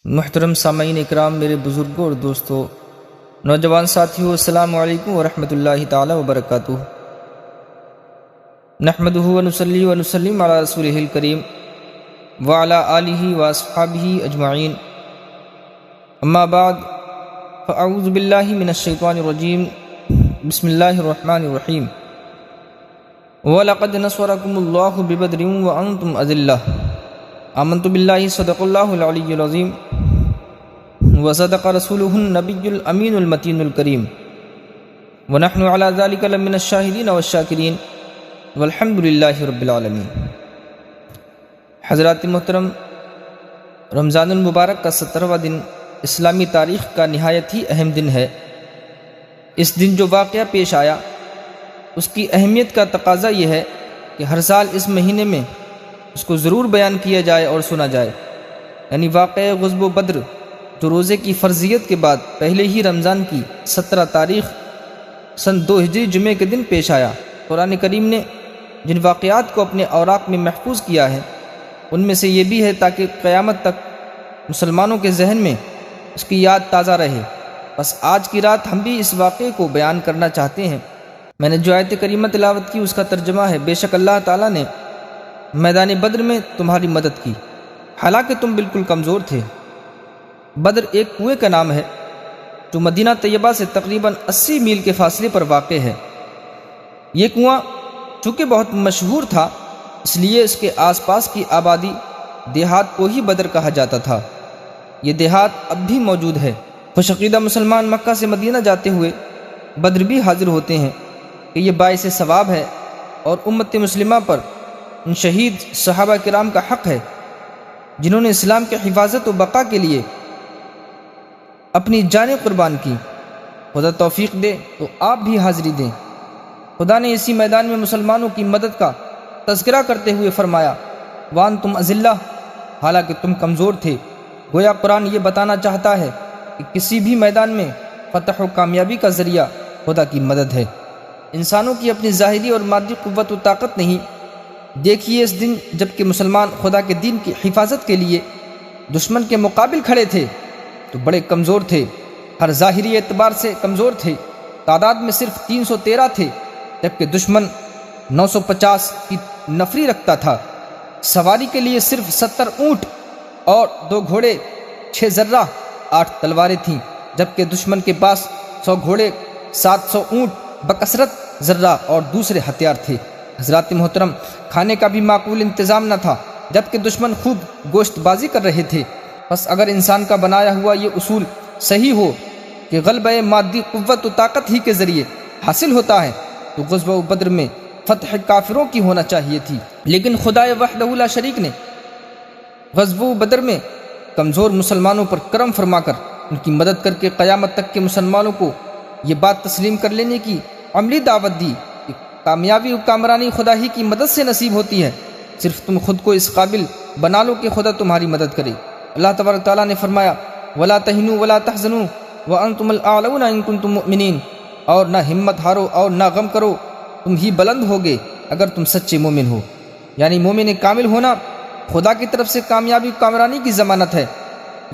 محترم سامعین اکرام، میرے بزرگوں اور دوستوں، نوجوان ساتھیوں، السلام علیکم ورحمۃ اللہ تعالی وبرکاتہ۔ نحمدہ ونصلی ونسلم علی رسولہ الکریم وعلی آلہ واصحابہ اجمعین، اما بعد فاعوذ باللہ من الشیطان الرجیم، بسم اللہ الرحمن الرحیم۔ وَلَقَدْ نَصَرَكُمُ اللَّهُ بِبَدْرٍ وَأَنْتُمْ أَذِلَّةٌ آمنت باللہ صدق اللہ العلی العظیم وصدق رسولہ النبی الامین المتین الکریم ونحن علی ذلک لمن الشاہدین والشاکرین والحمد للہ رب العالمین۔ حضرات محترم، رمضان المبارک کا 17واں دن اسلامی تاریخ کا نہایت ہی اہم دن ہے۔ اس دن جو واقعہ پیش آیا اس کی اہمیت کا تقاضا یہ ہے کہ ہر سال اس مہینے میں اس کو ضرور بیان کیا جائے اور سنا جائے، یعنی واقعہ غزوہ بدر جو روزے کی فرضیت کے بعد پہلے ہی رمضان کی 17 تاریخ سن 2 ہجری جمعے کے دن پیش آیا۔ قرآن کریم نے جن واقعات کو اپنے اوراق میں محفوظ کیا ہے ان میں سے یہ بھی ہے تاکہ قیامت تک مسلمانوں کے ذہن میں اس کی یاد تازہ رہے۔ بس آج کی رات ہم بھی اس واقعے کو بیان کرنا چاہتے ہیں۔ میں نے جو آیت کریمہ تلاوت کی اس کا ترجمہ ہے، بے شک اللہ تعالیٰ نے میدان بدر میں تمہاری مدد کی حالانکہ تم بالکل کمزور تھے۔ بدر ایک کنویں کا نام ہے جو مدینہ طیبہ سے تقریباً 80 میل کے فاصلے پر واقع ہے۔ یہ کنواں چونکہ بہت مشہور تھا اس لیے اس کے آس پاس کی آبادی دیہات کو ہی بدر کہا جاتا تھا۔ یہ دیہات اب بھی موجود ہے۔ خوش عقیدہ مسلمان مکہ سے مدینہ جاتے ہوئے بدر بھی حاضر ہوتے ہیں کہ یہ باعث ثواب ہے اور امت مسلمہ پر ان شہید صحابہ کرام کا حق ہے جنہوں نے اسلام کی حفاظت و بقا کے لیے اپنی جانیں قربان کی۔ خدا توفیق دے تو آپ بھی حاضری دیں۔ خدا نے اسی میدان میں مسلمانوں کی مدد کا تذکرہ کرتے ہوئے فرمایا وَأَنْتُمْ أَذِلَّةٌ، حالانکہ تم کمزور تھے۔ گویا قرآن یہ بتانا چاہتا ہے کہ کسی بھی میدان میں فتح و کامیابی کا ذریعہ خدا کی مدد ہے۔ انسانوں کی اپنی ظاہری اور مادی قوت و طاقت نہیں۔ دیکھیے اس دن جب کہ مسلمان خدا کے دین کی حفاظت کے لیے دشمن کے مقابل کھڑے تھے تو بڑے کمزور تھے، ہر ظاہری اعتبار سے کمزور تھے۔ تعداد میں صرف 313 تھے جبکہ دشمن 950 کی نفری رکھتا تھا۔ سواری کے لیے صرف 70 اونٹ اور 2 گھوڑے، 6 ذرہ، 8 تلواریں تھیں جبکہ دشمن کے پاس 100 گھوڑے، 700 اونٹ، بکثرت ذرہ اور دوسرے ہتھیار تھے۔ حضرات محترم، کھانے کا بھی معقول انتظام نہ تھا جبکہ دشمن خوب گوشت بازی کر رہے تھے۔ بس اگر انسان کا بنایا ہوا یہ اصول صحیح ہو کہ غلبہ مادی قوت و طاقت ہی کے ذریعے حاصل ہوتا ہے تو غزوہ بدر میں فتح کافروں کی ہونا چاہیے تھی، لیکن خدا وحدہ لا شریک نے غزوہ بدر میں کمزور مسلمانوں پر کرم فرما کر ان کی مدد کر کے قیامت تک کے مسلمانوں کو یہ بات تسلیم کر لینے کی عملی دعوت دی کہ کامیابی و کامرانی خدا ہی کی مدد سے نصیب ہوتی ہے، صرف تم خود کو اس قابل بنا لو کہ خدا تمہاری مدد کرے۔ اللہ تبارک تعالیٰ نے فرمایا وَلَا تَهِنُوا وَلَا تَحْزَنُوا وَأَنْتُمُ الْأَعْلَوْنَ إِن كُنتُم مُؤْمِنِينَ، اور نہ ہمت ہارو اور نہ غم کرو، تم ہی بلند ہوگے اگر تم سچے مومن ہو۔ یعنی مومن کامل ہونا خدا کی طرف سے کامیابی و کامرانی کی ضمانت ہے۔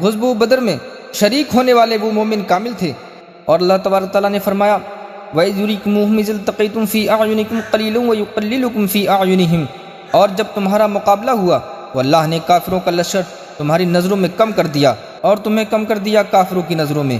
غزوہ بدر میں شریک ہونے والے وہ مومن کامل تھے۔ اور اللہ تبارک تعالیٰ نے فرمایا وَإِذْ يُرِيكُمُوهُمْ إِذِ الْتَقَيْتُمْ فِي أَعْيُنِكُمْ قَلِيلًا وَيُقَلِّلُكُمْ فِي أَعْيُنِهِمْ، اور جب تمہارا مقابلہ ہوا تو اللہ نے کافروں کا لشکر تمہاری نظروں میں کم کر دیا اور تمہیں کم کر دیا کافروں کی نظروں میں۔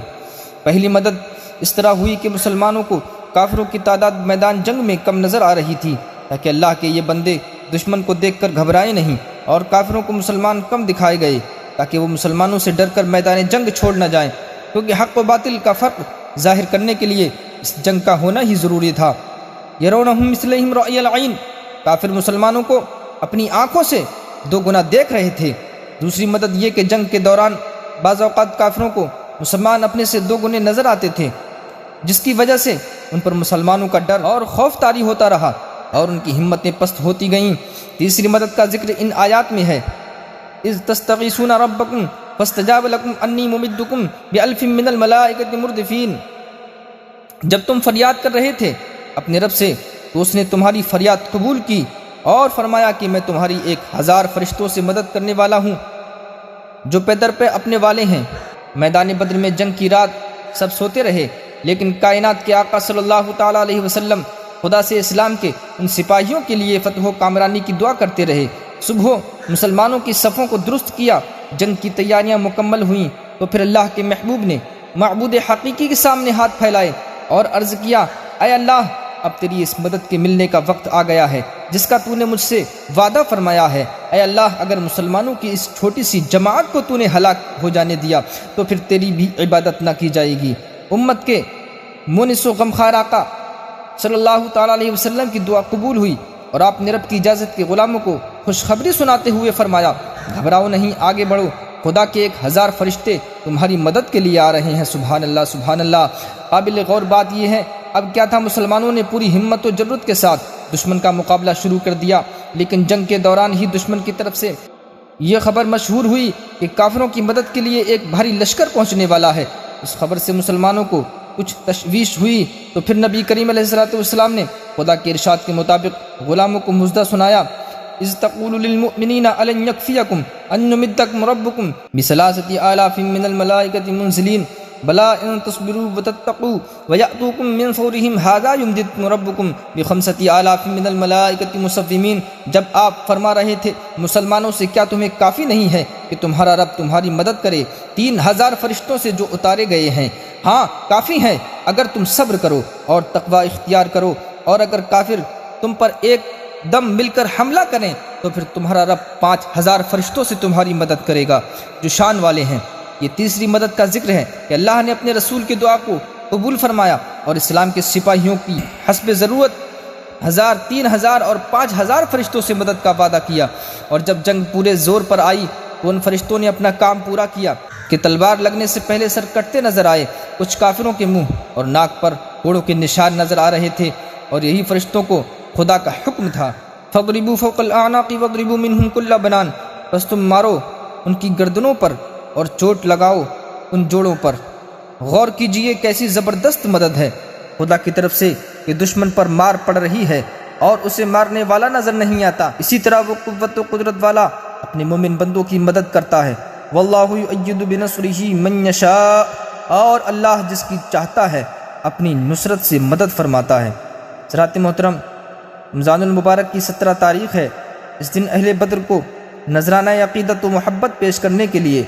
پہلی مدد اس طرح ہوئی کہ مسلمانوں کو کافروں کی تعداد میدان جنگ میں کم نظر آ رہی تھی تاکہ اللہ کے یہ بندے دشمن کو دیکھ کر گھبرائے نہیں، اور کافروں کو مسلمان کم دکھائے گئے تاکہ وہ مسلمانوں سے ڈر کر میدان جنگ چھوڑ نہ جائیں، کیونکہ حق و باطل کا فرق ظاہر کرنے کے لیے اس جنگ کا ہونا ہی ضروری تھا۔ یرونہم مثلہم رأی العین، کافر مسلمانوں کو اپنی آنکھوں سے 2 گنا دیکھ رہے تھے۔ دوسری مدد یہ کہ جنگ کے دوران بعض اوقات کافروں کو مسلمان اپنے سے 2 گنے نظر آتے تھے جس کی وجہ سے ان پر مسلمانوں کا ڈر اور خوف طاری ہوتا رہا اور ان کی ہمتیں پست ہوتی گئیں۔ تیسری مدد کا ذکر ان آیات میں ہے اذ تستغیثون ربکم فاستجاب لکم انی ممدکم بألف من الملائکۃ مردفین، جب تم فریاد کر رہے تھے اپنے رب سے تو اس نے تمہاری فریاد قبول کی اور فرمایا کہ میں تمہاری 1000 فرشتوں سے مدد کرنے والا ہوں۔ جو پیدر پہ اپنے والے ہیں۔ میدان بدر میں جنگ کی رات سب سوتے رہے، لیکن کائنات کے آقا صلی اللہ تعالیٰ علیہ وسلم خدا سے اسلام کے ان سپاہیوں کے لیے فتح و کامرانی کی دعا کرتے رہے۔ صبح مسلمانوں کی صفوں کو درست کیا، جنگ کی تیاریاں مکمل ہوئیں تو پھر اللہ کے محبوب نے معبود حقیقی کے سامنے ہاتھ پھیلائے اور عرض کیا، اے اللہ، اب تیری اس مدد کے ملنے کا وقت آ گیا ہے جس کا تو نے مجھ سے وعدہ فرمایا ہے۔ اے اللہ، اگر مسلمانوں کی اس چھوٹی سی جماعت کو تو نے ہلاک ہو جانے دیا تو پھر تیری بھی عبادت نہ کی جائے گی۔ امت کے مونس و غمخوار آقا صلی اللہ تعالیٰ علیہ وسلم کی دعا قبول ہوئی اور آپ نے رب کی اجازت کے غلاموں کو خوشخبری سناتے ہوئے فرمایا، گھبراؤ نہیں، آگے بڑھو، خدا کے 1000 فرشتے تمہاری مدد کے لیے آ رہے ہیں۔ سبحان اللہ، سبحان اللہ۔ قابل غور بات یہ ہے، اب کیا تھا، مسلمانوں نے پوری ہمت و جرات کے ساتھ دشمن کا مقابلہ شروع کر دیا، لیکن جنگ کے دوران ہی دشمن کی طرف سے یہ خبر مشہور ہوئی کہ کافروں کی مدد کے لیے ایک بھاری لشکر پہنچنے والا ہے۔ اس خبر سے مسلمانوں کو کچھ تشویش ہوئی تو پھر نبی کریم علیہ السلام نے خدا کے ارشاد کے مطابق غلاموں کو مژدہ سنایا، اذ تقول للمؤمنین الن یکفیکم ان نمدکم ربکم بثلاثۃ آلاف من الملائکۃ منزلین بلا ان تصبروا وتتقوا ویأتوکم من فورہم ھذا یمددکم ربکم بخمسۃ آلاف من الملائکۃ مصومین۔ جب آپ فرما رہے تھے مسلمانوں سے، کیا تمہیں کافی نہیں ہے کہ تمہارا رب تمہاری مدد کرے 3000 فرشتوں سے جو اتارے گئے ہیں؟ ہاں، کافی ہیں اگر تم صبر کرو اور تقوی اختیار کرو، اور اگر کافر تم پر ایک دم مل کر حملہ کریں تو پھر تمہارا رب 5000 فرشتوں سے تمہاری مدد کرے گا جو شان والے ہیں۔ یہ تیسری مدد کا ذکر ہے کہ اللہ نے اپنے رسول کی دعا کو قبول فرمایا اور اسلام کے سپاہیوں کی حسب ضرورت 1000، 3000 اور 5000 فرشتوں سے مدد کا وعدہ کیا، اور جب جنگ پورے زور پر آئی تو ان فرشتوں نے اپنا کام پورا کیا کہ تلوار لگنے سے پہلے سر کٹتے نظر آئے۔ کچھ کافروں کے منہ اور ناک پر کوڑوں کے نشان نظر آ رہے تھے، اور یہی فرشتوں کو خدا کا حکم تھا، فَاضْرِبُوا فَوْقَ الْأَعْنَاقِ وَاضْرِبُوا مِنْهُمْ كُلَّ بَنَانٍ، بس تم مارو ان کی گردنوں پر اور چوٹ لگاؤ ان جوڑوں پر۔ غور کیجئے کیسی زبردست مدد ہے خدا کی طرف سے کہ دشمن پر مار پڑ رہی ہے اور اسے مارنے والا نظر نہیں آتا۔ اسی طرح وہ قوت و قدرت والا اپنے مومن بندوں کی مدد کرتا ہے۔ واللہ یؤید بنصرہ من یشاء، اور اللہ جس کی چاہتا ہے اپنی نصرت سے مدد فرماتا ہے۔ حضرات محترم، رمضان المبارک کی 17 تاریخ ہے۔ اس دن اہل بدر کو نذرانہ عقیدت و محبت پیش کرنے کے لیے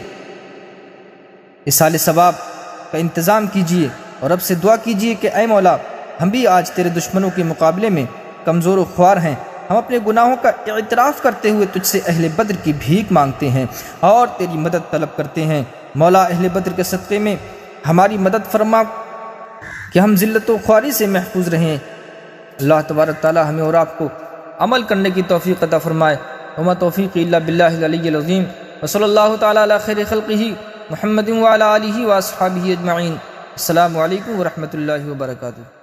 اصال ثواب کا انتظام کیجیے اور رب سے دعا کیجیے کہ اے مولا، ہم بھی آج تیرے دشمنوں کے مقابلے میں کمزور و خوار ہیں، ہم اپنے گناہوں کا اعتراف کرتے ہوئے تجھ سے اہل بدر کی بھیک مانگتے ہیں اور تیری مدد طلب کرتے ہیں۔ مولا، اہل بدر کے صدقے میں ہماری مدد فرما کہ ہم ذلت و خواری سے محفوظ رہیں۔ اللہ تبارک تعالی ہمیں اور آپ کو عمل کرنے کی توفیق عطا فرمائے۔ وما توفیق الا باللہ العلی العظیم، وصلی اللہ تعالی علی خیر خلقہ محمد وعلی آلہ واصحابہ اجمعین۔ السلام علیکم ورحمۃ اللہ وبرکاتہ۔